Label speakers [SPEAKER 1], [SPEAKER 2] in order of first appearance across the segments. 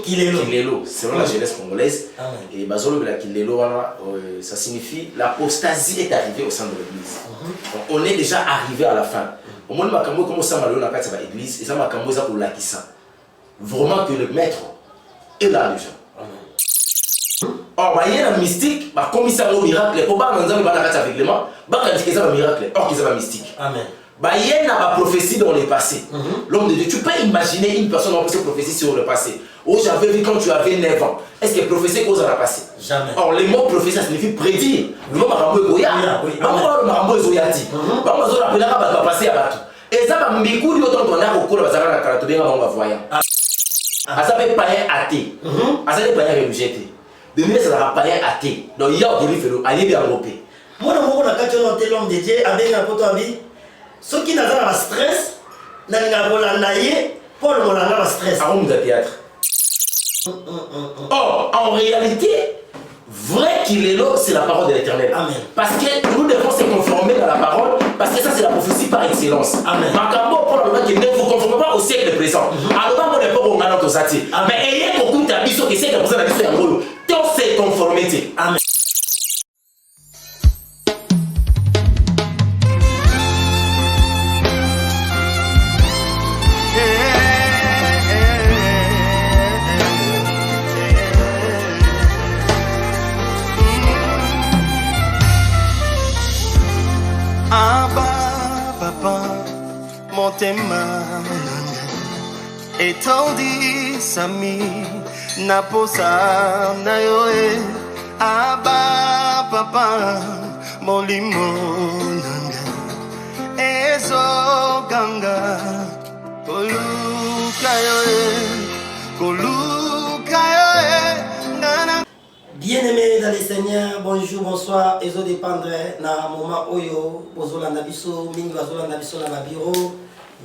[SPEAKER 1] Kilelo, selon la jeunesse congolaise. Et Bazolo la Kilelo, ça signifie l'apostasie est arrivée au sein de l'église. Donc on est déjà arrivé à la fin. Au moins, Makambo, comme ça, Malo, la carte, l'église, et ça, Makambo, ça pour l'Akissa. Vraiment que le maître est là déjà. Or, il y a un mystique, comme il s'est au miracle, pour pas nous avoir la carte avec les mains, il y a un miracle, or qu'il y a un mystique. Il y a une prophétie dans le passé. L'homme de Dieu, tu peux imaginer une personne qui a prophétie sur le passé. Oh, j'avais vu quand tu avais 9 ans. Est-ce que prophétie cause dans le passé?
[SPEAKER 2] Jamais.
[SPEAKER 1] Or, les mots prophétie, ça signifie prédire. Le mot Marambo est Goya. Le mot Marambo est Zoyati. Le mot Marambo est passé à Batou. Et ça va me dire autant qu'on a au cours de la Zara, la bien on va voyant. Ça fait païen athée. Ça fait païen religieux. De nous, ça va païen athée. Donc, il y a un délire, il y a un européen.
[SPEAKER 2] Moi, je suis l'homme de Dieu avec un poteau à vie. Ceux qui n'ont pas de stress, n'ont pas de stress.
[SPEAKER 1] À de théâtre. Or, en réalité, vrai qu'il est là, c'est la parole de l'Éternel. Parce que nous devons se conformer à la parole, parce que ça, c'est la prophétie par excellence. Makambo, pour le moment, ne vous conformez pas au siècle présent. Alors, on n'est pas au moment de mais ayez beaucoup d'habitude que c'est que vous avez un rôle. Tant c'est conformité. Amen.
[SPEAKER 3] Etondi sami naposa na yoe aba papa molimo nanga ezo ganga koluka yoe nana.
[SPEAKER 2] Bien-aimés dans les Seigneurs, bonjour, bonsoir. Ezo dépendre na moment oyo bozolanda biso mingi bazolanda biso na bureau.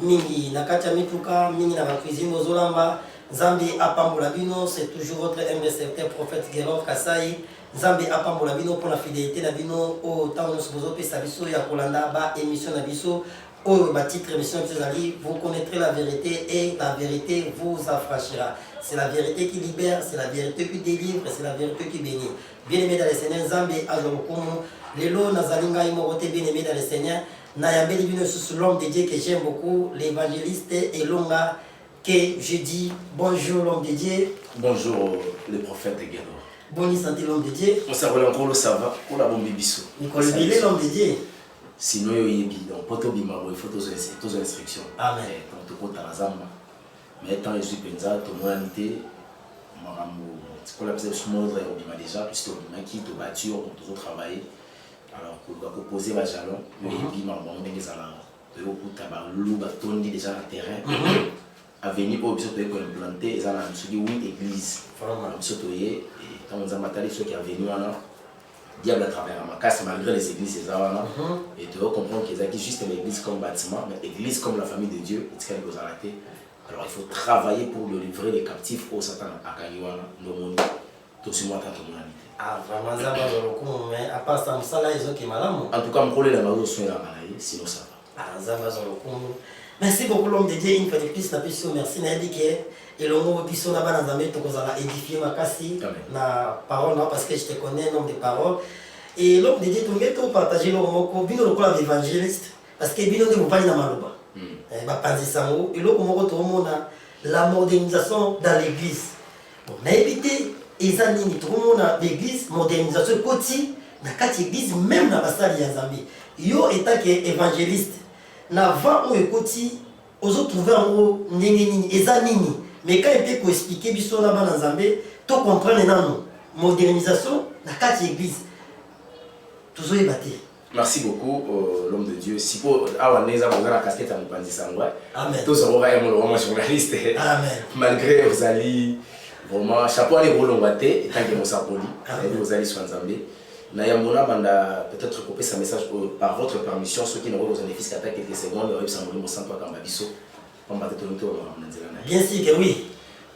[SPEAKER 2] Mingi na katia mituka, mingi na cuisine bozolamba. Zambi apambola bino, c'est toujours votre humble serviteur prophète Gelor Kasai. Zambi apambola bino pour la fidélité na bino au temps nous bozo pesa biso ya kolanda ba émission na biso au ba titre émission Tizali, vous connaîtrez la vérité et la vérité vous affranchira. C'est la vérité qui libère, c'est la vérité qui délivre, c'est la vérité qui bénit. Bien-aimé dans le Seigneur, Zambi ajolokumu lelo nazalinga imorote bien-aimé dans le Seigneur. Nayambeli bino sous l'homme de Dieu que j'aime beaucoup, l'évangéliste Elonga, que je dis bonjour l'homme de Dieu.
[SPEAKER 1] Bonjour le prophète de Guélo.
[SPEAKER 2] Bonne santé l'homme de Dieu.
[SPEAKER 1] On s'appelle encore le Sava, on a bon bibiso.
[SPEAKER 2] Nicole Bilé l'homme de Dieu.
[SPEAKER 1] Sinon il y a poto bimabo, il faut tous instructions.
[SPEAKER 2] Amen.
[SPEAKER 1] Donc tout compte à la zamba. Mais tant je suis penza, ton humanité, marambo, c'est quoi la personne sous mode au bima déjà, puisque au bima qui te battu, on toujours travaillé. Alors, pour poser ma jalon, et puis ma maman est à la loup, tondi déjà le terrain. À venir pour implanter, ils ont une église. Et quand on a maté ceux qui sont venus, diable à travers ma casse, malgré les églises, et tu vas comprendre qu'ils ont juste l'église comme bâtiment, mais l'église comme la famille de Dieu, et ce vous arrêter. Alors, il faut travailler pour livrer les captifs au Satan à Kanywana, Nomoni, tout ce mois, tant que mon amitié.
[SPEAKER 2] Ah, vraiment, ça va dans mais à part ça, ça là, ils ont qui malade.
[SPEAKER 1] En tout cas, je vais aller soin la maladie, sinon ça va.
[SPEAKER 2] Ah, ça va dans le merci beaucoup, l'homme de Dieu. Une fois de plus, la puissance, merci. Et le mot puissant là-bas, dans la main, tu vas édifier ma casse, la parole, parce que je te connais, nom de parole. Et l'homme de Dieu, tu mets tout partager le mot, bino le plan d'évangéliste, parce que bino ne vous parle dans Maloba. Et l'autre mot, tu as la modernisation dans l'église. On a évité. Et ça, nous avons l'église, modernisation côté, dans l'église, même dans la salle de Zambie. Yo étant évangéliste, n'avant ou écouti, aux autres trouver en haut, et ça nini. Mais quand il peut expliquer, biso là-bas dans Zambie, tout comprendre non. Modernisation dans l'église. Toujours ébatté.
[SPEAKER 1] Merci beaucoup, l'homme de Dieu. Si vous avez la casquette à nous penser ça,
[SPEAKER 2] amen.
[SPEAKER 1] Tous auront un journaliste.
[SPEAKER 2] Amen.
[SPEAKER 1] Malgré vous allez. Vraiment, chapeau à l'épaule, on va et tant que vous avez vous allez sur Nzambé. Nayamona banda peut-être couper ce message par votre permission, ceux qui n'auront pas besoin de fils qu'attaquent quelques secondes, ils vont s'envoler mon sang toi comme Babiso. On va te tourner autour de
[SPEAKER 2] bien sûr que oui.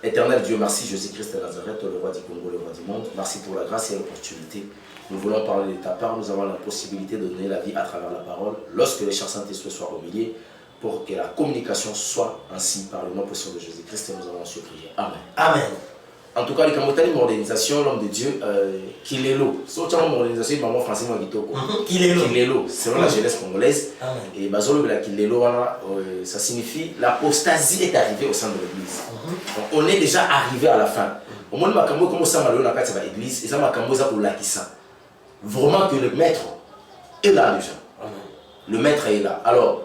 [SPEAKER 1] Éternel Dieu, merci Jésus-Christ de Nazareth, le roi du Congo, le roi du monde. Merci pour la grâce et l'opportunité. Nous voulons parler de ta part, nous avons la possibilité de donner la vie à travers la parole. Lorsque les chers Saint-Esprit soient au milieu, pour que la communication soit ainsi par le nom puissant de Jésus-Christ, nous allons supplier. Amen.
[SPEAKER 2] Amen.
[SPEAKER 1] en tout cas, les Camotani, modernisation, l'homme de Dieu, Kilelo. Si tu as une modernisation, maman français, moi, Kilelo, selon la jeunesse congolaise. Et Bazolo, Kilelo, ça signifie l'apostasie est arrivée au sein de l'église. On est déjà arrivé à la fin. Au moins, Makambo, comment ça m'a donné la l'église, et ça m'a cambo ça pour l'Akissa. Vraiment que le maître est là déjà. Le maître est là. Alors,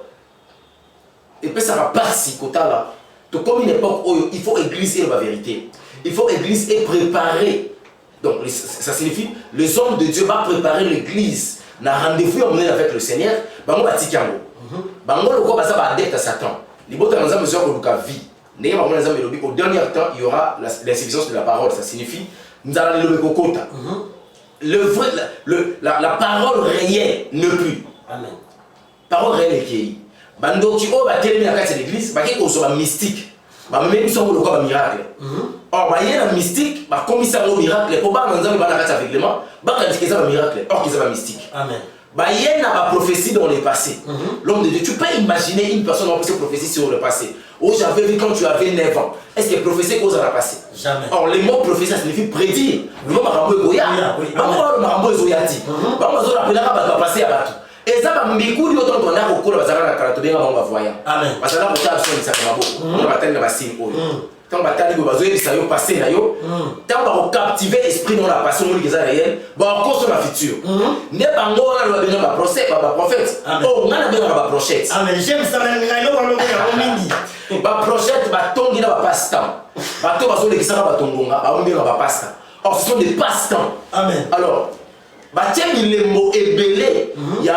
[SPEAKER 1] et puis ça va passer, côté là. Donc, comme une époque où il faut église et la vérité. Il faut église et préparer. Donc, ça signifie les hommes de Dieu vont préparer l'église. Dans rendez-vous avec le Seigneur, bango batikango. Bango le quoi ça va adepte à Satan. Les bottes dans la mesure où nous avons vie. Au dernier temps, il y aura l'insuffisance de la parole. Ça signifie nous allons le kokota. La parole réelle ne plus.
[SPEAKER 2] Amen.
[SPEAKER 1] Parole réelle qui est. Bando qui va terminer la carte de l'église, va qu'il soit mystique. Même si on a un miracle. Or, il y a un mystique, comme ça un miracle, pour pas nous avoir la carte avec les mains, il y a un miracle, or qu'il y a un mystique.
[SPEAKER 2] Amen.
[SPEAKER 1] Il y a une prophétie dans le passé. L'homme de Dieu, tu peux imaginer une personne qui a prophétie sur le passé. Oh, j'avais vu quand tu avais 9 ans. Est-ce que prophétie cause à la passé?
[SPEAKER 2] Jamais.
[SPEAKER 1] Or, les mots prophétie, ça signifie prédire. Le mot marambo est goya. Le marambo est zoyati. Le marambo est passé à bateau. Et ça va m'écouter autant qu'on a au cours de la caractère bien avant ma voyant.
[SPEAKER 2] Amen.
[SPEAKER 1] Parce que là, on a besoin de ça comme un beau. On va atteindre la signe. Quand on va atteindre le besoin de ça, on passer là. Quand on va captiver l'esprit dans la passion qui est réelle, on va encore sur la future. N'est pas un gars qui a besoin de prophète. Oh, on a besoin de prophète.
[SPEAKER 2] Amen. J'aime ça.
[SPEAKER 1] La prophète va tomber dans le passe-temps. Va tomber sur les qui sont dans le passe-temps. Or, ce sont des passe-temps.
[SPEAKER 2] Amen.
[SPEAKER 1] Alors, il y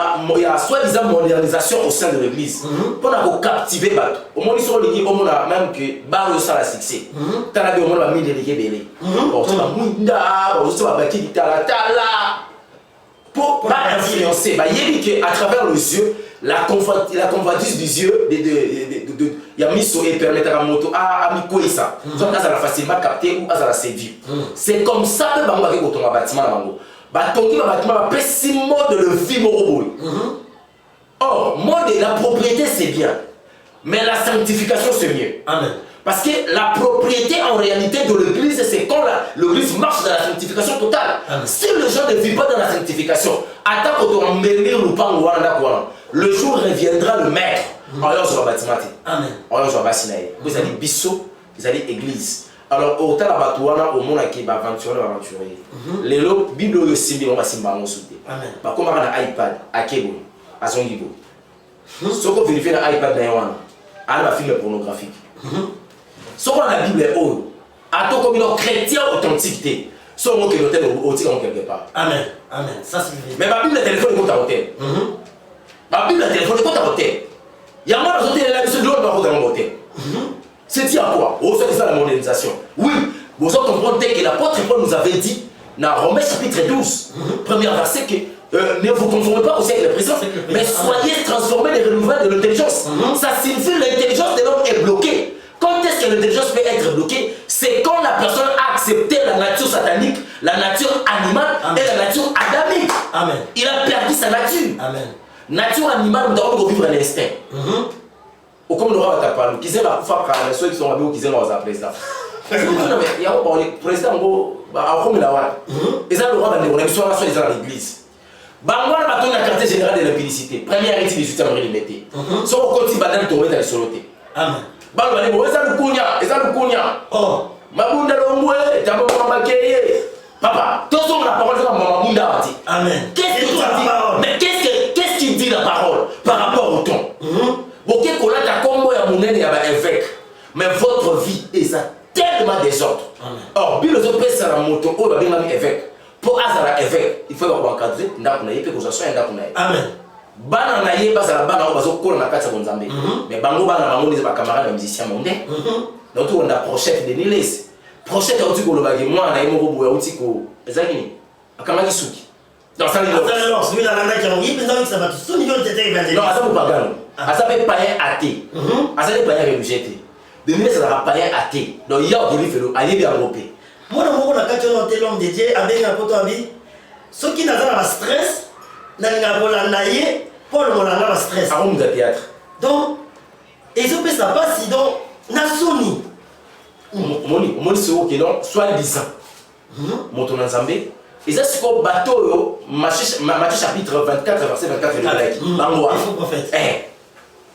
[SPEAKER 1] a soi-disant modernisation au sein de l'église pour captiver Bato. Au moins, ils sont liés au monde même que Baro ça la succès. Tu as vu au monde la mine de l'Ébélé. Tu vas Munda, tu vas Baki di Tala. Pour pas influencer, il y a à travers les yeux, la convoitise des yeux, il y a mis sur et permettre à la moto à Mikoïsa. Donc, ça va facilement capter ou ça va séduire. C'est comme ça que Bango avec autant bâtiment. Batongi va bâtiment va pessimo de le vivre au bout. Or, la propriété c'est bien, mais la sanctification c'est mieux.
[SPEAKER 2] Amen.
[SPEAKER 1] Parce que la propriété en réalité de l'église, c'est quand l'église marche dans la sanctification totale. Amen. Si les gens ne vivent pas dans la sanctification, le jour reviendra le maître. Alors, sur le bâtiment.
[SPEAKER 2] Amen.
[SPEAKER 1] Alors, sur le bâtiment. Vous allez bisso, vous allez église. Alors, autant la batouana au monde qui va aventurer. Les lots, Bible au Simbi, on va s'imballer sauter. Par contre, on a un iPad, à Kebo, à Zongibo. Ce qu'on vérifie dans l'iPad, on a un film pornographique. Ce qu'on a la Bible est haut. À tout comme une chrétien authenticité. Ce qu'on a l'hôtel au quelque part.
[SPEAKER 2] Amen. Amen. Ça c'est vrai.
[SPEAKER 1] Mais ma Bible, le téléphone est contre à hôtel. Ma Bible, le téléphone est contre à hôtel. Il y a moi dans l'hôtel, là, monsieur de l'autre, dans l'hôtel. C'est dit à quoi? Oh, c'est ça la modernisation. Oui, vous comprenez que l'apôtre Paul nous avait dit dans Romains chapitre 12, premier verset, que ne vous conformez pas au siècle présent, mais soyez transformés et renouvelés de l'intelligence. Ça signifie que l'intelligence de l'homme est bloquée. Quand est-ce que l'intelligence peut être bloquée? C'est quand la personne a accepté la nature satanique, la nature animale et la nature adamique. Amen. Il a perdu sa nature. Amen. Nature animale, nous devons vivre l'instinct. Ou comme nous avons parlé, qui sont la femme ceux qui sont là qui sont là président. Il y a un président comme la Wad. Ils ont le droit d'aller, on est sur l'église. Bango na baton la quartier général de l'impudicité. Première étude 18 avril limité. So ko ti badal to meta soloté. Amen. Bango bali bo eza lukunya. Oh, mabunda longwe, tabo mabakeye. Papa, tout sur la parole de maman Munda a dit. Amen. Qu'est-ce que tu dis? Mais qu'est-ce qu'il dit la parole par rapport au ton? Boké kola ta kombo ya munene ya ba évêque. Mais votre vie est tellement désordre. Or, bi le zopé ça la moto o ba benga évêque. Pour azara évêque, il faut encadrer ndako na yepe ko zaso ndako na. Amen. Bana na ye bazala bana o bazo kola na kati ya bonzambe. Mais bango bana bango ni ba camarades musiciens mondains. Donc on a prochette de Niles. Prochette au tiko lo bagi moi na yemo bobo ya utiko. Ezakini. Akamaki suki. Dans ça alors, celui là là qui a dit mais ça va tout son niveau de tête. Non, ça vous pas gagner. Ça fait païen athée. Ça fait païen religieux. De Niles ça va païen athée. Donc il y a des livres aller bien européen. Moi, je suis un homme de Dieu avec un poteau à vie. Ceux qui n'ont pas de stress, n'ont pas de stress. Ah, on théâtre. Donc, et je peux savoir si donc, Nassoni, Mon c'est qui non soit disant. Mon ton Nzambe. Et ça c'est comme bateau Matthieu chapitre 24 verset 24 le Bangoa.
[SPEAKER 2] Il faut prophète.
[SPEAKER 1] Eh.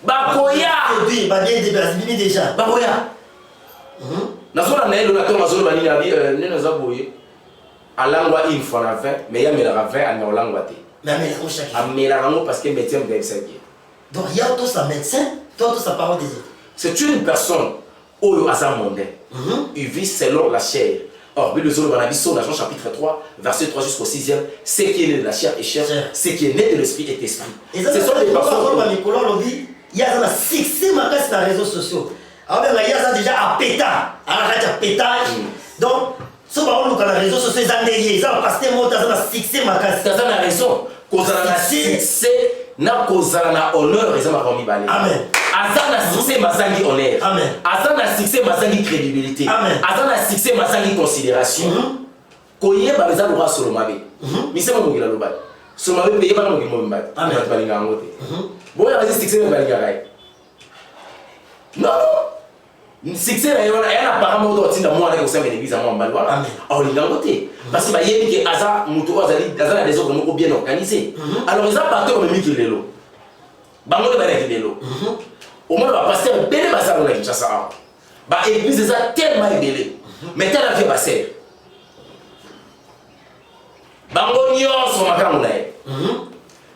[SPEAKER 1] Bakoya.
[SPEAKER 2] Oui, bah bien déjà.
[SPEAKER 1] Bakoya. Nazona na elo na to mazolo bani na bi ne naza boye. Alangwa une fois na 20 mais ya mela 20 à Olangwa te.
[SPEAKER 2] Mais on chaque.
[SPEAKER 1] Amela rango parce que médecin de ça bien.
[SPEAKER 2] Donc il y a tout ça médecin, tout sa parole des autres.
[SPEAKER 1] C'est une personne au hasard mondain. Il vit selon la chair. Or, Bible de Banabiso, dans Jean chapitre 3, verset 3 jusqu'au 6e, ce qui est né de la chair est chair, ce qui est né de l'esprit est esprit.
[SPEAKER 2] Et ça, ce sont des personnes qui il y a un succès dans les réseaux sociaux. Alors, il y a déjà un pétard. Un pétard. Donc, ce qu'on a les réseaux sociaux, ils ont passé un mot dans un succès.
[SPEAKER 1] Tu as raison. Quand on a succès, na kozala na honneur eza makomi balé.
[SPEAKER 2] Amen.
[SPEAKER 1] Aza na succès mazangi honneur.
[SPEAKER 2] Amen.
[SPEAKER 1] Aza na succès mazangi crédibilité.
[SPEAKER 2] Amen.
[SPEAKER 1] Aza na succès mazangi considération. Koyeba beza loba solo mabe. Mise mo ngila loba. Solo mabe peye ba ngila mo mbata.
[SPEAKER 2] Amen.
[SPEAKER 1] Ba balinga ngote. Boya bazi succès mo balinga rai. Non. Succès na yona yana apparemment do tinda mo ala ko sema l'église mo mbalwa.
[SPEAKER 2] Amen.
[SPEAKER 1] Oh linga ngote. Parce que ba yebi ke aza mutu azali na des ordres moko bien organisés. Alors ils ont parti au même lelo. Bango ba na lelo. Au moins ba pasteur belé ba ça na Kinshasa. Ba église ça tellement belé. Mais tellement que ba ser. Bango nyonso makambo na ye.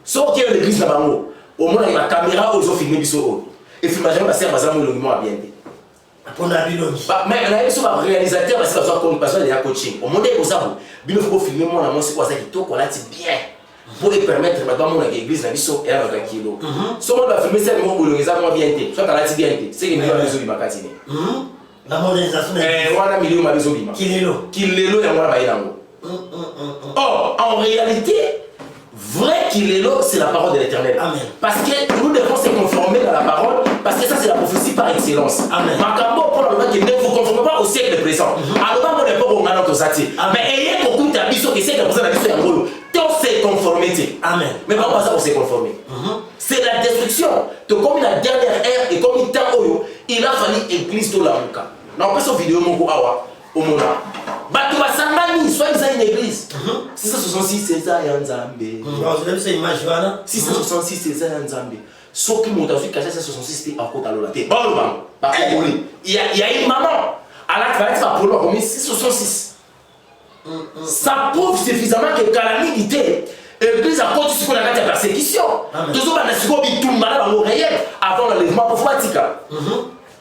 [SPEAKER 1] So qui est l'église na bango. Au moins il y a caméra aux filmer biso. Et filmage ba ser ba ça mo longement bien.
[SPEAKER 2] Pour la biologie.
[SPEAKER 1] Mais là, il y a un réalisateur qui a un coaching. Au monde, il faut filmer moi, c'est quoi ça qui tourne, on a dit bien. Pour les permettre, maintenant, l'église, la mission, elle a un kilo. Si on va filmer ça, on va le bien été. Soit on a dit bien été. C'est qu'il y a des autres macatines.
[SPEAKER 2] La modernisation.
[SPEAKER 1] On a mis le des autres.
[SPEAKER 2] Kilelo.
[SPEAKER 1] Kilelo, et on va y aller. Or, en réalité, vrai Kilelo, c'est la parole de l'Éternel.
[SPEAKER 2] Amen.
[SPEAKER 1] Parce que nous devons se conformer dans la parole, parce que ça c'est la prophétie par excellence.
[SPEAKER 2] Amen.
[SPEAKER 1] Makambo pour le moment, ne vous conformez pas au siècle présent. Alors, on n'est pas au moment de Zati. Mais ayez compris ta mission, que c'est que vous avez la mission, tant c'est conformité.
[SPEAKER 2] Amen.
[SPEAKER 1] Mais pas ça pour se conformer. C'est la destruction. Donc, comme la dernière ère et comme il t'a il a fallu église de la Mouka. Non, pas cette vidéo, mon awa, au monde. Batu basangani, soit ils ont une église. 666, c'est ça, Yanzambe.
[SPEAKER 2] Vous avez cette image, voilà.
[SPEAKER 1] 666, c'est ça, Yanzambe. Sauf que mon tasu caché 666, c'était à côté de la tête. Bon, il y a une maman. À la traite, ça pour comme 666. Ça prouve suffisamment que calamité. L'église a continué ce qu'on a dit la persécution. Toujours, on a dit tout le mal dans l'oreillette avant l'enlèvement prophétique.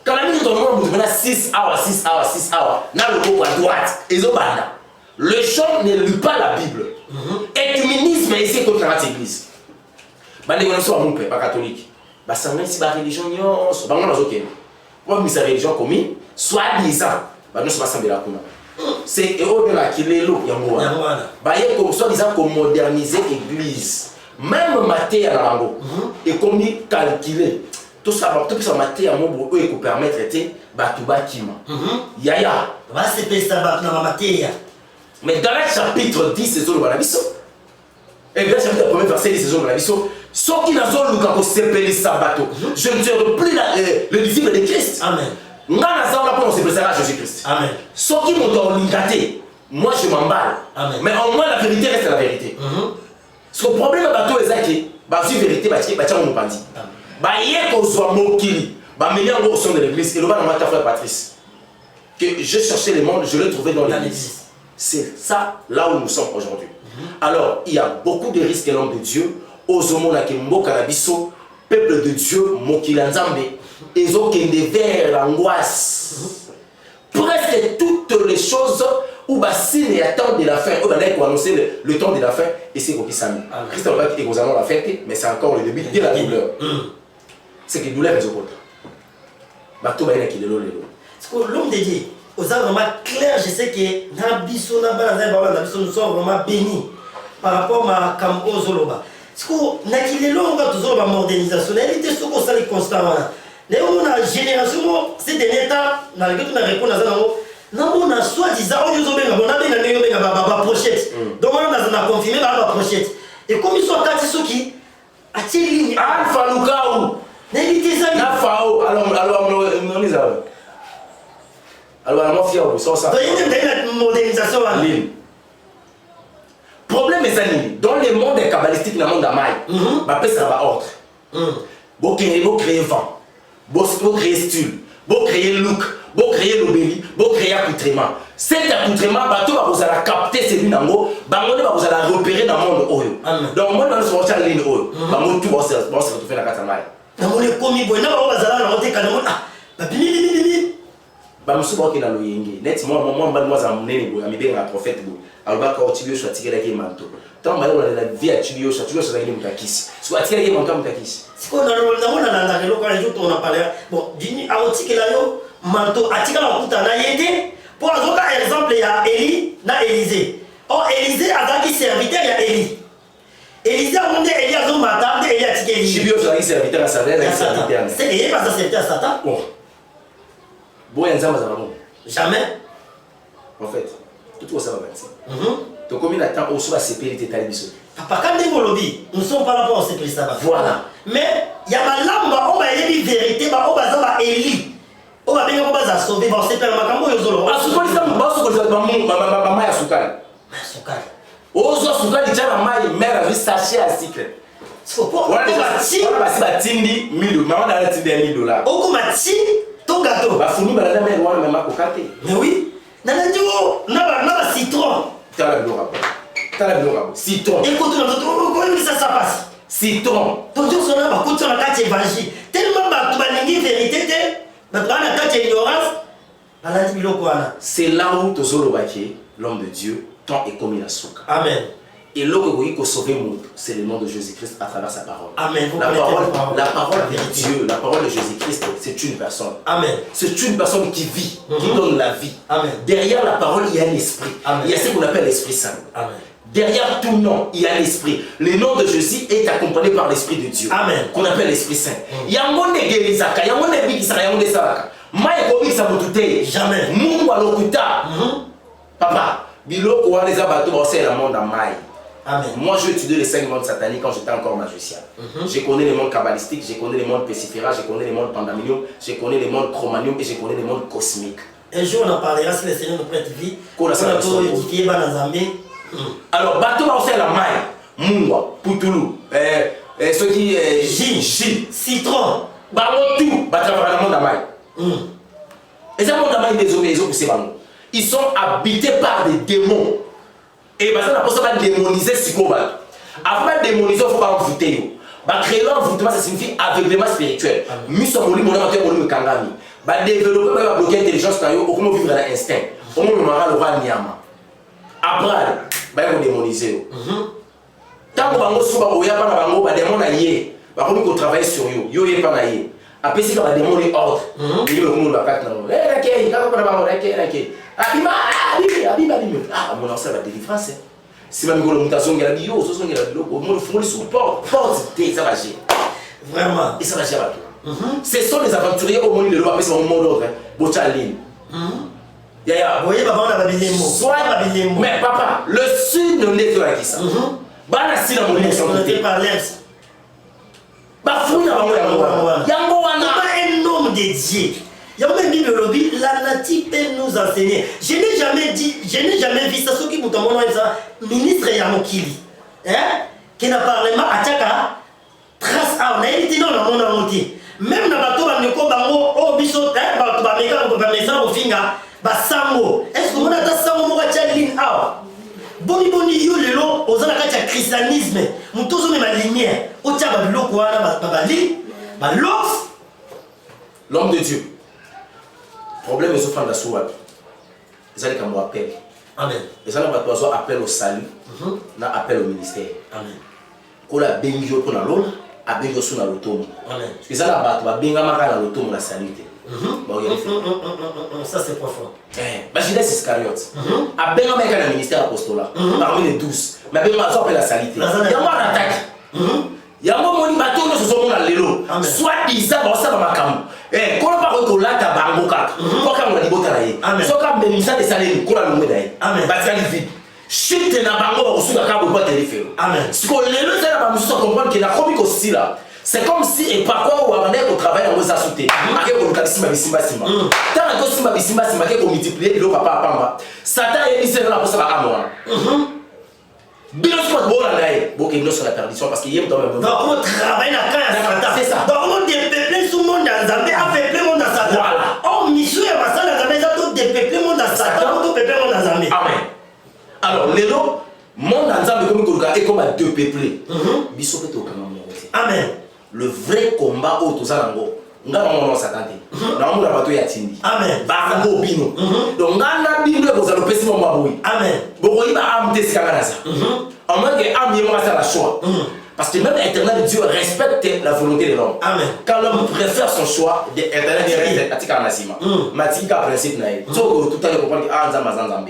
[SPEAKER 1] Quand la minute de monde, on a 6 hours, 6 hours, 6 hours. Dans le groupe à droite, ils ont banda. Le chant ne lit pas la Bible. Écuménisme est ici contre l'église. Bande on soit mon père, pas catholique. Bah ça même si la religion non, bah on a aucun. Moi mais sa religion commune, soit disant, bah nous sommes ensemble là comment. C'est au delà qui est l'eau yango. Bah il comme soit disant qu'on moderniser l'église. Même maté à la langue. Et comme calculer tout ça maté à mon beau et qu'on permettre traiter bah tout bâtiment. Yaya.
[SPEAKER 2] Va se payer ça dans la matière.
[SPEAKER 1] Mais dans le chapitre 10 c'est sur le Banabiso. Et dans le chapitre 1er verset 10 c'est sur le Banabiso. Ceux qui n'ont pas le sepelé sabato, je ne serai plus le disciple de Christ. Amen. Nous avons pour nous à Jésus-Christ. Amen. Ceux qui m'ont donné, moi je m'emballe. Mais au moins la vérité reste la vérité. Ce problème bateau est que la vérité va être bâtie en bandit. Hier qu'on soit mokili, meilleur au son de l'église, et le bas dans ma frère Patrice, que je cherchais le monde, je l'ai trouvé dans l'église. C'est ça là où nous sommes aujourd'hui. Alors il y a beaucoup de risques l'homme de Dieu. Ozomona ke mboka na biso peuple de Dieu mokila nzambe ezokende vers l'angoisse. Presque toutes les choses où bassine et attend de la fin, où on a annoncé le temps de la fin et c'est qu'on s'amène. Christ va dire que nous allons la fête, mais c'est encore le début de la douleur. C'est que douleur est au contre. Bato ba qui lelo lelo.
[SPEAKER 2] Parce que l'homme de Dieu, aux vraiment clair, je sais que nabiso na bana nous sommes vraiment bénis par rapport à Kambo Zoloba. Parce que nakilelo on va toujours la modernisation, elle était sous ça les constats là. Mais on a génération c'est des états dans lequel on a répondu à ça non on a soi-disant on nous obéit on a bien né ba pochette. Donc on a confirmé ba pochette. Et comme ils sont quatre ceux qui attirent ligne Alpha Lukaou. N'évitez ça.
[SPEAKER 1] Na fao alors on les a. Alors, moi, fier au ça.
[SPEAKER 2] Donc, il y a une modernisation.
[SPEAKER 1] Problème est ça, dans le monde kabbalistique, dans le monde d'Amaï, ça va ordre. Vous créez vent, vous créez style, vous créez look, vous créez l'obéli, vous créez accoutrement. Cet accoutrement, vous allez capter celui nango, vous allez repérer dans le monde. Donc, moi, dans le monde de l'île, tout va se retrouver dans la Katamaï.
[SPEAKER 2] Dans le monde de commis, vous allez
[SPEAKER 1] ba musuba okina loyenge net moi mwa munene boya mibenga prophète bo alba ka otibio so atikela ke manto tamba yo la vie atibio so la ile mutakisi so atikela ke manto mutakisi
[SPEAKER 2] siko na na lelo kwa joto on a parlé bon dini a otikela yo manto atikala kuta na yete pour azoka exemple ya Eli na Élisée Élisée azaki serviteur ya Eli Élisée a monté Eli azo matande Eli atikeli
[SPEAKER 1] tibio so la serviteur à Satan
[SPEAKER 2] c'est qu'il pas serviteur à Satan jamais.
[SPEAKER 1] En fait, tout ça va partir. Donc, combien de temps on se va séparer des talibis?
[SPEAKER 2] Papa, quand nous ne sommes pas là pour se séparer ça.
[SPEAKER 1] Voilà.
[SPEAKER 2] Mais il y a ma langue, on va y dire vérité, on va Élie. On va bien sauver, on va se faire ma caméra. On va se faire ma mère a sachet à cycle. On va ton gâteau. Mais oui. Nana citron.
[SPEAKER 1] Citron.
[SPEAKER 2] Écoute, ça passe.
[SPEAKER 1] Citron.
[SPEAKER 2] Ton Dieu, son âme, écoute, on a quatre évangiles. Tellement tu vas dire vérité, tu vas quatre ignorance.
[SPEAKER 1] C'est là où l'homme de Dieu, tant est comme il a souka.
[SPEAKER 2] Amen.
[SPEAKER 1] Et l'homme qui peut sauver le monde, c'est le nom de Jésus-Christ à travers sa parole.
[SPEAKER 2] Amen.
[SPEAKER 1] La parole de Dieu, la parole de Jésus-Christ, c'est une personne.
[SPEAKER 2] Amen.
[SPEAKER 1] C'est une personne qui vit, qui donne la vie.
[SPEAKER 2] Amen.
[SPEAKER 1] Derrière la parole, il y a un esprit.
[SPEAKER 2] Amen.
[SPEAKER 1] Il y a ce qu'on appelle l'Esprit Saint.
[SPEAKER 2] Amen.
[SPEAKER 1] Derrière tout nom, il y a l'Esprit. Le nom de Jésus est accompagné par l'Esprit de Dieu.
[SPEAKER 2] Amen.
[SPEAKER 1] Qu'on appelle l'Esprit Saint. Il y a un monde de guérissaka, il y a un monde de bikisaka, il y a un monde de salaka. Jamais. Mungu alokuta. Papa, biloko wa les abato c'est le monde en maille.
[SPEAKER 2] Amen.
[SPEAKER 1] Moi, j'ai étudié les 5 mondes sataniques quand j'étais encore magicien. Je connais les mondes kabbalistiques, je connais les mondes pesiféra, je connais les mondes pandaminium, je connais les mondes chromanium et je connais les mondes cosmiques.
[SPEAKER 2] Un jour, on en parlera si le Seigneur nous prête vie. On a tout édifié,
[SPEAKER 1] alors, bateau va faire la maille, mungwa, poutoulou, ceux qui
[SPEAKER 2] J, citron,
[SPEAKER 1] tout, bateau va le monde en maille. Et ça, le monde en maille des hommes, ils sont habités par des démons. Et parce que la personne va démoniser ce qu'on va. Avant de démoniser, il ne faut pas envoûter. Créer l'envoûtement, ça signifie aveuglement spirituel. Nous sommes mon amateur, mon kangami. Développer, bloquer l'intelligence, on peut vivre dans l'instinct. On peut marrer le roi Niama. Après, on va démoniser. Tant que on va pas démon aillé, on va travailler sur eux. Yo est pas aillé. Après, si on va démoner ordre, il le monde va pas être ah, mon ancien va délivrer. Si ma mutation est la bio, ce sont les porte, ça va gérer.
[SPEAKER 2] Vraiment.
[SPEAKER 1] Et ça va gérer à toi. Ce sont les aventuriers au monde de l'eau, après c'est mon monde d'ordre. Bochaline. Yaya.
[SPEAKER 2] Oui, papa, on a pas des mots.
[SPEAKER 1] Soit mais papa, le sud ne n'est pas qui ça. Bana si la monnaie sont
[SPEAKER 2] on par l'aise.
[SPEAKER 1] Bafouille la monnaie. Yango wana.
[SPEAKER 2] Un homme dédié. Il y a même Bible lobby, la native peut nous enseigner. Je n'ai jamais vu ça, ce qui vous ont ça, ministre Yamokili, qui n'a pas vraiment attaqué, trace à, on a été dans le monde entier. Même dans le bateau, on a dit, oh, biso, on va mettre ça au finga, basango. Est-ce que vous avez ça au moment où ligne out? Boni boni yo lelo, aux années de christianisme, nous tous on est ma lumière. Au tient babilo quoi,
[SPEAKER 1] l'homme de Dieu. Problème est offrant la soie. Ils allaient comme appel.
[SPEAKER 2] Amen.
[SPEAKER 1] Ils allaient avoir appel au salut, na appel au ministère.
[SPEAKER 2] Amen.
[SPEAKER 1] Quand la benjo pour la lune, a benjo sur la lotomo.
[SPEAKER 2] Amen.
[SPEAKER 1] Ils allaient avoir benga maka la lotomo la saluté.
[SPEAKER 2] Ça c'est profond.
[SPEAKER 1] Bah Judas Iscariote. A benga maka la ministère apostolat. Parmi les 12. Mais benga maka appel la saluté. Il y a moi attaque. Il y a moi moni bateau no so mona lelo. Soit isa ba ça ba makamu. Quand on parle de la tabangoka, quand on a dit botaï, soit quand même ça des salaires, qu'on a le médaille. Amen. Bâtir les vides. Chute na bango, on se dit qu'à boire téléphone. Amen. Ce qu'on les deux ça va nous comprendre qu'il a commis aussi là. C'est comme si et par quoi on a au travail dans nos associés. Avec le cas simba simba. Tant que simba simba simba que multiplier le papa pamba. Satan est ici là pour ça à moi. Bien sûr bon là bon qu'il nous sur la perdition parce qu'il y a dans même.
[SPEAKER 2] Donc on travaille dans Satan.
[SPEAKER 1] C'est ça.
[SPEAKER 2] Donc on dépeuple tout le monde dans Zambie, a peuplé le monde dans Satan. Voilà. On misou et passant dans Zambie, ça tout dépeuple le monde dans Satan, tout peuple le monde dans Zambie. Amen.
[SPEAKER 1] Alors les lots monde dans Zambie comme Koluka est comme à deux peuplés. Biso peut au Cameroun.
[SPEAKER 2] Amen.
[SPEAKER 1] Le vrai combat au tout ça nango. Nga maman Satan te. Na maman bato ya tindi.
[SPEAKER 2] Amen.
[SPEAKER 1] Bango bino. Donc ngana bino ko za lopesi mo maboui.
[SPEAKER 2] Amen.
[SPEAKER 1] Boko iba am te sikanga na ça. En moins que am yemo ça la choix. Parce que même Internet, Dieu respecte la volonté de l'homme.
[SPEAKER 2] Amen.
[SPEAKER 1] Quand l'homme préfère son choix, Internet est atika nasima. Matika principe na ye. Zo tout à l'heure comprendre ah nzamba nzambe.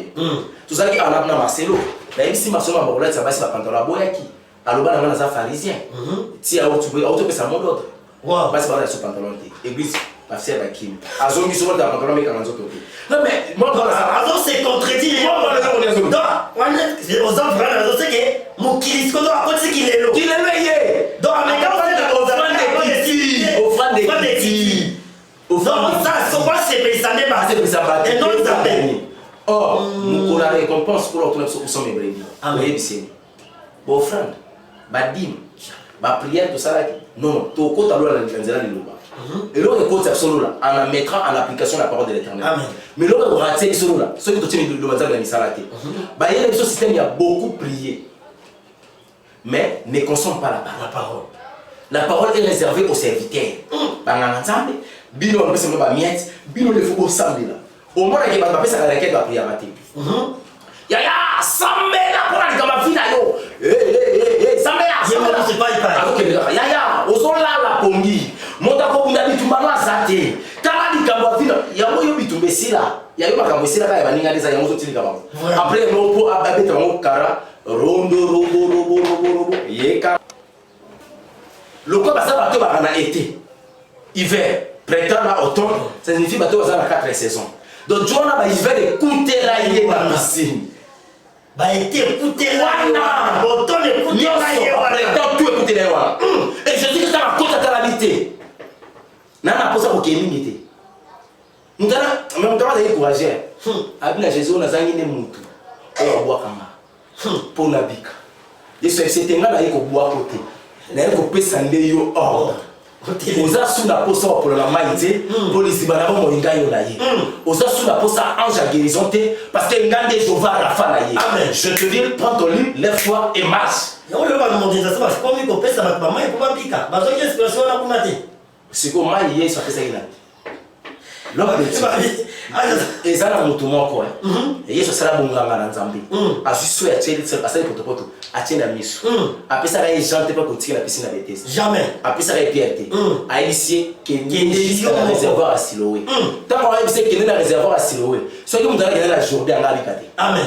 [SPEAKER 1] Tout ça qui en a na Marcelo. La ici masomo babola ça va se pantalon boyaki. Aloba na za pharisien. Ti a auto pesa mon autre.
[SPEAKER 2] Wow.
[SPEAKER 1] Basi bala sur pantalon te. Église passer ba kim. Azongi so ta pantalon mais kanzo to. Non mais moi dans ça
[SPEAKER 2] alors c'est contredit. Moi on est donc c'est aux enfants là c'est que mon kilisco doit côté qu'il est là.
[SPEAKER 1] Qu'il est veillé.
[SPEAKER 2] Donc mais quand on est offrande des petits. Offrande ça c'est pas c'est ça n'est pas
[SPEAKER 1] c'est ça ba.
[SPEAKER 2] Et non ça
[SPEAKER 1] or nous la récompense pour l'autre nous sommes brebis. Amen. Bon offrande. Ba dim. Ba prière tout ça là. Non, to ko ta la nzela de loba. Et là on écoute solo là en mettant en application la parole de l'Éternel. Amen. Mais là on raté solo là. Ceux qui te tiennent de manzala ni salate. Bah il y a ce système il y a beaucoup prié. Mais ne consomme pas la parole. La parole est réservée aux serviteurs. Bah nganzambe bino on peut se ba miette, bino le faut samedi là. Au moins que ba pesa la requête va prier matin. Ya sambe la pour la kama fina yo. Sambe la
[SPEAKER 2] c'est pas il parle.
[SPEAKER 1] Ya ozola la pongi. Monta ko bunda bitumba na zate. Kala likambo fina ya moyo bitumbe sila. Ya yo makambo sila ka ya baninga deza ya mozo tilika ba. Après no po abeta mo kara rondo robo yeka. Le quoi ça bato ba na été. Hiver, printemps là automne, ça signifie bato za na 4 saisons. Donc tu as hiver de coutera yé na piscine.
[SPEAKER 2] Bah été écoutez là, automne écoutez là,
[SPEAKER 1] tout écoutez là. Et je dis que ça va contre la calamité. Nana posa ko kemingité. Mutana, mais mutana est courageux. Abila Jésus na zangi ne mutu. O boa kama. Pour na bika. Yesu c'était ngana yiko boa côté. Na yiko pesa ndeyo ordre. Oza sous la posa pour la maïté, pour les ibanabo moinga yo na ye. Oza sous la posa ange à guérison parce que ngande Jéhovah Rafa na ye. Amen. Je te dis prends ton livre, lève-toi et marche.
[SPEAKER 2] On le va demander ça parce que comme il copie ça va pas mal pour pas piquer. Parce que inspiration na kumate.
[SPEAKER 1] C'est comme moi hier ça fait ça il a. L'homme et ça na mutu moko et yeso sala bonganga na nzambe. Asusu ya tsheli tsela asali potopoto atienda miso. Apesa ka jante pas kotika la piscine à Bethesda. Jamais. Apesa ka pierre te. A initié que ni dans réservoir à Siloé. Tant on a initié que dans réservoir à Siloé. Soit que mutala dans la journée en habité. Amen.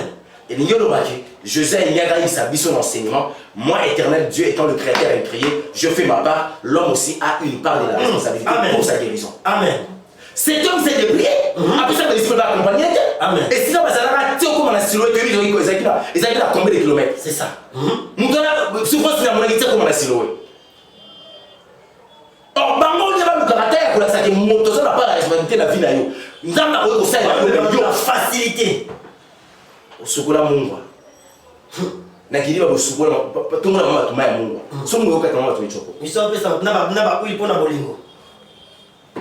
[SPEAKER 1] Et l'igno le baké, José Niaga il s'habille son enseignement. Moi éternel Dieu étant le créateur et crié, je fais ma part, l'homme aussi a une part de la responsabilité pour sa guérison. Amen. Cet homme s'est débrouillé, après ça, il va accompagner. Et sinon, ça va être comme on a silo, ils ont combien de kilomètres. C'est ça. Nous avons souvent c'est la monnaie comme on a silo. Or, bango il y a le caractère pour la salle de moto, ça n'a pas la responsabilité de la vie. Nous avons aussi la facilité. Au secours, mon na kiliba bosukola tout le monde a tomé à mungu so mungu ka kama tu choko
[SPEAKER 2] ils sont pesa na ba kuli pona bolingo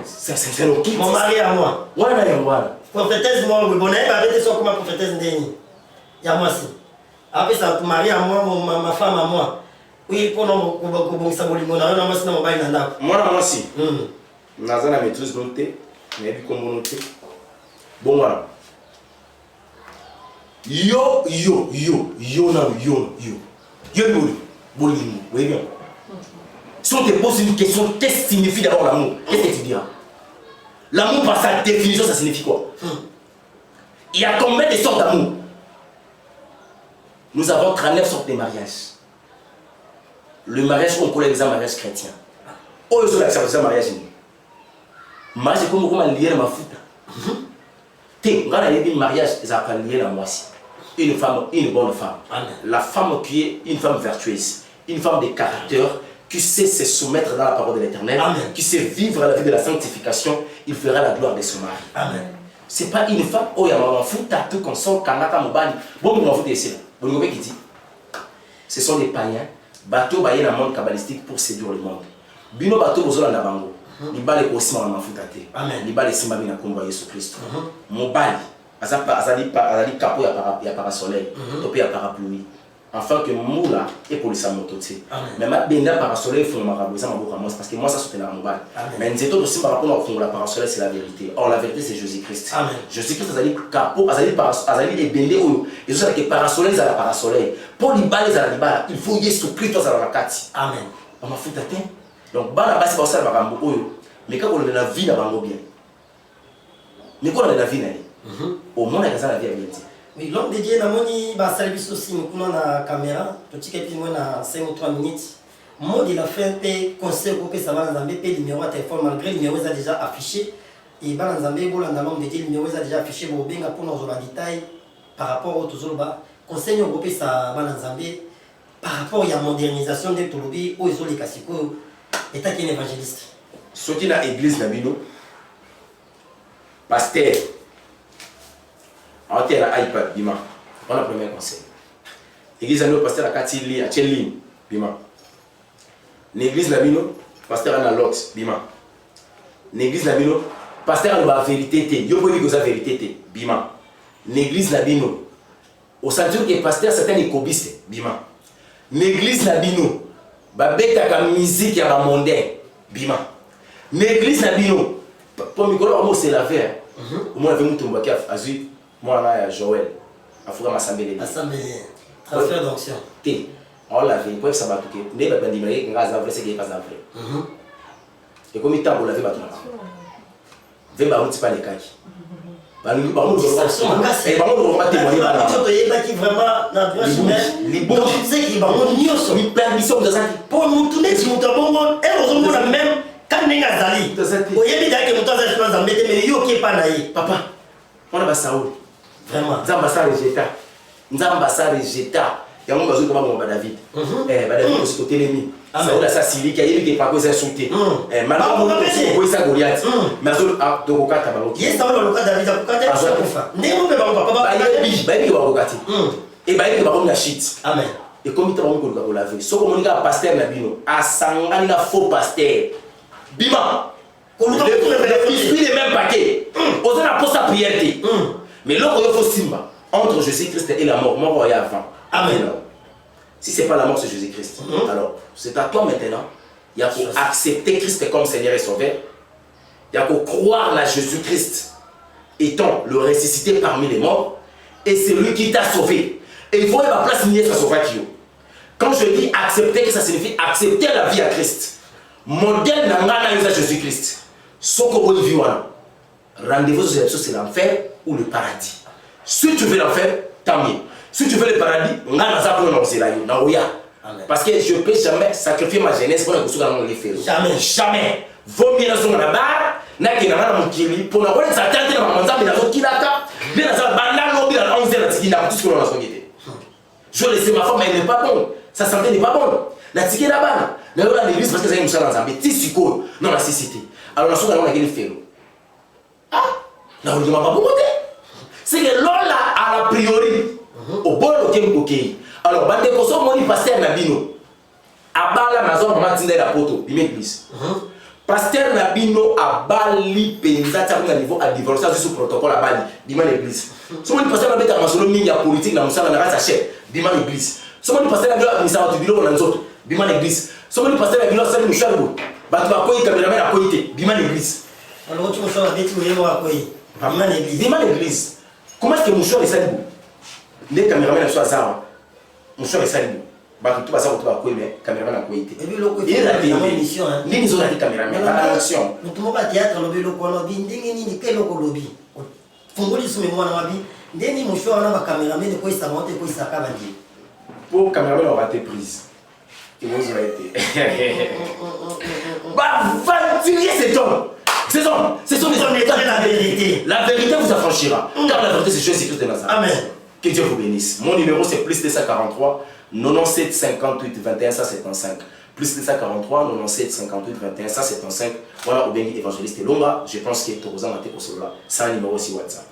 [SPEAKER 1] ça c'est un ok
[SPEAKER 2] mon mari à moi
[SPEAKER 1] wana ya wana
[SPEAKER 2] prophétesse moi bon elle va être sur comme prophétesse ndeni ya moi si après ça ton mari à moi ma femme à moi oui pona ko bongisa bolingo na moi si na mobile na ndako
[SPEAKER 1] moi si nazana maîtrise bonté mais bi kombo noté bon voilà yo oui bien. Si on te pose une question, qu'est-ce que signifie d'abord l'amour? Qu'est-ce que tu diras? L'amour par sa définition, ça signifie quoi? Il y a combien de sortes d'amour? Nous avons 39 sortes de mariages. Le mariage, on connaît les mariages chrétiens. Oh, ils sont là, c'est un mariage. Mariage, c'est comme lier ma foute. On a un mariage, ils appellent lier la moitié. Une femme, une bonne femme. Amen. La femme qui est une femme vertueuse, une femme de caractère qui sait se soumettre dans la parole de l'Éternel, qui sait vivre la vie de la sanctification, il fera la gloire de son mari.
[SPEAKER 2] Amen.
[SPEAKER 1] C'est pas une femme, oh, il y a un fou, tout comme ça, kanaka mobani. Bon, on va foutre ici là. Bon, vous qui dit, ce sont des païens, bateau baillé dans le monde kabbalistique pour séduire le monde. Bino bateau bozola na bango. Ni bale ko sima na mafuta te. Ni bale simba bina komba Yesu Kristo. Mobali, azali capo ya parasoleil, topé ya parapluie. Enfin que moula et pour le samototé. Mais ma benda parasoleil font marabout ça m'a parce que moi ça soutenait la mobile. Mais nous étions aussi par rapport à la parasoleil c'est la vérité. Or la vérité c'est Jésus-Christ. Jésus-Christ azali capo, azali et bendé ou et ça que parasoleil à la parasoleil. Pour les balles à la libala, il faut Yesu Christ à la kati. Amen. On m'a foutu atteint. Donc bala basi ba ça ba rambo oyo. Mais quand on a la vie là bango bien. Mais quand on a la vie là. Au moins on a la vie bien.
[SPEAKER 2] Oui, l'homme de Dieu, namoni ba service aussi nous na caméra, petit que plus na 5 ou 3 minutes. Moi il a fait un conseil pour que ça va dans pe numéro de téléphone malgré le numéro est déjà affiché et ba dans Zambé bo dans l'homme de Dieu le numéro est déjà affiché bo benga pour nos détails par rapport au tozoloba conseil au groupe ça ba dans Zambé par rapport à la modernisation de tolobi o izoli kasiko état qui est évangéliste.
[SPEAKER 1] Soti na église na bino pasteur on a iPad, bima. On a le premier conseil. L'église a pasteur à Katili, à Tchelin, bima. L'église a pasteur à Lox, bima. L'église a pasteur à la vérité, yo pouvez dire que la vérité, bima. L'église a au centre que pasteur certains écobistes, bima. L'église a babeta ka musique ya mondain, bima. L'église a pour Nicolas, c'est la verre. Au moins, avec mon tombaki azui. Moi, là, Joël, Afouga Massambélé.
[SPEAKER 2] Assemblée, transfert d'onction.
[SPEAKER 1] T. On l'a vu, pour ça va tout. N'est pas dit, mais il y a un vrai, c'est qu'il n'y a pas un vrai. Et comme il t'a pour la vie, va tout. Vem ba pas les kaki. Ba nous ba nous et ba nous va témoigner là.
[SPEAKER 2] Tu dois qui vraiment na droit chemin. Les bons tu sais qui ba nous nyonso. Ni permission de ça. Pour nous tourner sur mon bongo, et on a même quand nenga zali. Oyebi da que nous t'as je pense en mettre mais yo qui pas naï.
[SPEAKER 1] Papa, on a ba Saoul. Vraiment. Nzamba sa rejeta. Nzamba sa rejeta. Ya mon bazo comme ba David. Ba David aussi côté l'ennemi. Saoul a sa Syrie qui a eu des pas cause insulté. Maintenant on peut ça Goliath. Mais Saoul a de kokata ba.
[SPEAKER 2] Yes Saoul le cas David a kokata kufa. Ndemo pe ba papa ba
[SPEAKER 1] yebi ba yebi ba kokati. Et ba yebi ba comme la shit.
[SPEAKER 2] Amen.
[SPEAKER 1] Et comme il t'a dit qu'on va laver. So comme on a pasteur na bino, a sangani na faux pasteur. Bima. Il est même paquet. On a posé sa prière. Mais là, il faut simba entre Jésus-Christ et la mort. Mort, il y a avant. Amen. Si ce n'est pas la mort, c'est Jésus-Christ. Alors, c'est à toi maintenant. Il y a pour accepter Christ comme Seigneur et Sauveur. Il y a pour croire à Jésus-Christ étant le ressuscité parmi les morts. Et c'est lui qui t'a sauvé. Et il faut y avoir place nier sa sauvation. Quand je dis accepter, que ça signifie accepter la vie à Christ. Modèle n'a Jésus-Christ. Soko Olivier. Rendez-vous c'est l'enfer ou le paradis. Si tu veux l'enfer, tant mieux. Si tu veux le paradis, on a parce que je ne peux jamais sacrifier ma jeunesse pour que je les faire.
[SPEAKER 2] Jamais.
[SPEAKER 1] Jamais. Vaut mieux dans la barre, n'a qu'un an mon kili pour la voir ça tente dans mon zambie dans kilaka, bien dans la bande lobby dans 11 heures qui n'a tout ce qu'on a soigné. Je laisse ma femme elle n'est pas bonne. Sa santé n'est pas bonne. La ticket là-bas. Là l'église parce que ça nous sert dans zambie. Tisiko non la cécité. Alors la chose on a gagné faire. Ah, là on ne m'a pas beaucoup. C'est que l'on a a priori au bon ok. Alors bande ko so moni pasteur Nabino. Abala maison matinée la poto, il m'église. Pasteur Nabino abali penza ta na niveau à divorcer sur protocole à Bali, bima l'église. So moni pasteur Nabeta masolo mingi ya politique na musala na rasa chef, bima l'église. So moni pasteur Nabino administrateur du bureau na nzoto, bima l'église. So moni pasteur Nabino sali mushabu, batu ba koyi cameraman a koyite, bima l'église.
[SPEAKER 2] Alors tu me sors avec tout yemo a koyi. Bima l'église. Bima l'église.
[SPEAKER 1] Comment est-ce que Mouchou est salibou? Les caméramans sont à Mouchou est salibou. Bah tout va ça autour à quoi mais caméraman a quoi été.
[SPEAKER 2] Et puis le côté de la émission hein.
[SPEAKER 1] Les ont été caméraman à l'action.
[SPEAKER 2] Nous tout le théâtre le vélo ko lobby ndenge ni ke loko lobby. Fungoli sume mwana wabi. Ndeni Mouchou ana ba caméraman ko isa monte ko isa ka bandi.
[SPEAKER 1] Pour caméraman on va te prise. Et vous aurez été. Bah va tirer cet homme. Ce sont des hommes de la vérité. La vérité vous affranchira. Car la vérité c'est Jésus-Christ de Nazareth. Amen. Que Dieu vous bénisse. Mon numéro c'est plus 243 97 58 21 175. plus 243, 97, 58, 21, 175. Voilà, Obengi Évangéliste Elonga. Je pense que Tokozan a été pour cela. C'est un numéro aussi WhatsApp.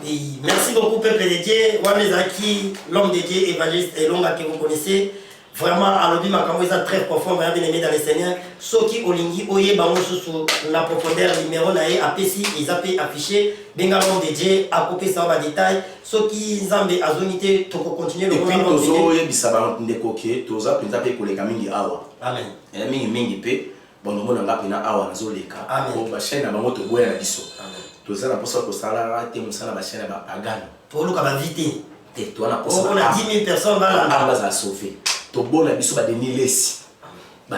[SPEAKER 2] Oui, merci beaucoup, peuple de Dieu. Wamezaki, l'homme de Dieu, Évangéliste Elonga, que vous connaissez. Vraiment, à l'objet, ma très profond, bien aimé dans les Seigneurs. Ceux qui ont lingi, oye, bango, sous la profondeur, numéro, nae, apesi, ils appellent affiché, benga l'homme de Dieu, à couper ça, va détail. Ceux qui zambé, à zonité, tu peux continuer le
[SPEAKER 1] et puis, tozo, oye, bisaba, ndékoké, toza, pinta, pe, koleka, mingi, awa.
[SPEAKER 2] Amen.
[SPEAKER 1] Et mingi, mingi, pe, bon, nous, on a pina, awa, nazo, leka.
[SPEAKER 2] Amen.
[SPEAKER 1] Bon, bah, chaîne, bango, to, boya, na biso.
[SPEAKER 2] Amen.
[SPEAKER 1] Toza, na posa, kosala, te, moussa, na, chaîne, ba, pagano.
[SPEAKER 2] Pour nous, comme invité.
[SPEAKER 1] Et toi, na posa,
[SPEAKER 2] on a 10 000 personnes, voilà.
[SPEAKER 1] Ah, bah, ça a sauvé. Tobo na biso ba denilesi ba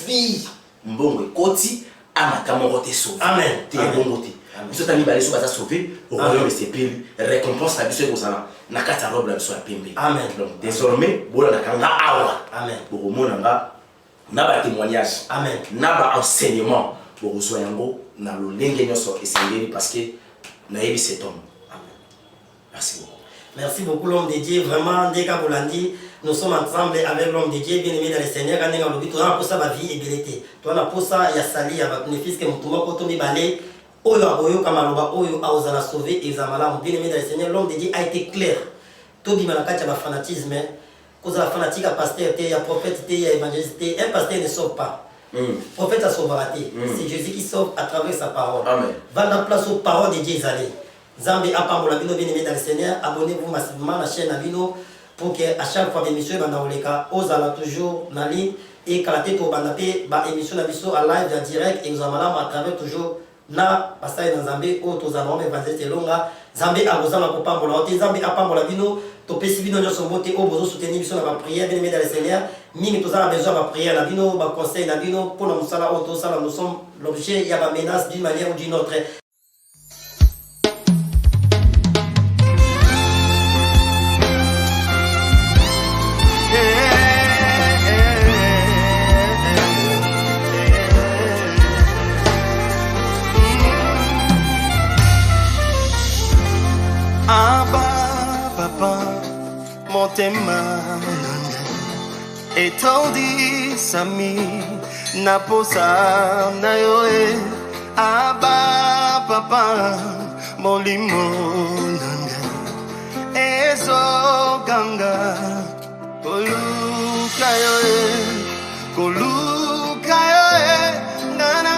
[SPEAKER 1] vie mbongo ekoti amatamo rote sauvé.
[SPEAKER 2] Amen.
[SPEAKER 1] Te bongo te. Biso tani ba leso ba sauvé au royaume sepeli récompense na biso ekozala na kata robe la biso ya pembe.
[SPEAKER 2] Amen.
[SPEAKER 1] Donc désormais bola na kanga awa.
[SPEAKER 2] Amen.
[SPEAKER 1] Pour mona nga na ba témoignage.
[SPEAKER 2] Amen.
[SPEAKER 1] Na ba enseignement pour zo yango na lolenge nyoso esengeli parce que na yebi cet homme. Amen. Merci beaucoup.
[SPEAKER 2] Merci beaucoup l'homme de Dieu. Vraiment, Ndeka Bolandi, nous sommes ensemble avec l'homme de Dieu, bien aimé dans le Seigneur. Quand on a dit, tu as pour ça ma vie et belle. Tu as pour ça, il y a sali, il y a un fils que mon tour, quand on est balé, Oyo Oyo Kamaloba, Oyo Aozana sauvé, et Zamala, bien aimé dans le Seigneur. L'homme de Dieu a été clair. Tobi Malakati a un fanatisme. Cause la fanatique à pasteur, il y a prophète, il y a évangéliste. Un pasteur ne sauve pas. Prophète a sauvé. C'est Jésus qui sauve à travers sa parole.
[SPEAKER 1] Amen.
[SPEAKER 2] Va dans place aux paroles de Dieu. Zambi Apambola Bino, bien aimé dans le Seigneur. Abonnez-vous massivement à la chaîne Abino pour que à chaque fois l'émission Bandaoleka osala toujours na ligne et quand la tête au bandapé ba émission Nabiso à live en direct et nous allons à travers toujours na passer dans Zambie ou tous allons évangéliste longa Zambie à Rosana Kopambola ou Zambie Apambola Bino to pesi bino nyoso mbote au besoin soutenir mission na prière bien aimé dans le Seigneur mingi tous allons besoin de prière na bino ba conseil na bino pour nous sala auto sala nous sommes l'objet il y a ba menace d'une manière ou d'une autre.
[SPEAKER 3] Motema etondi sami na posa na yoe aba papa molimo nanga ezo ganga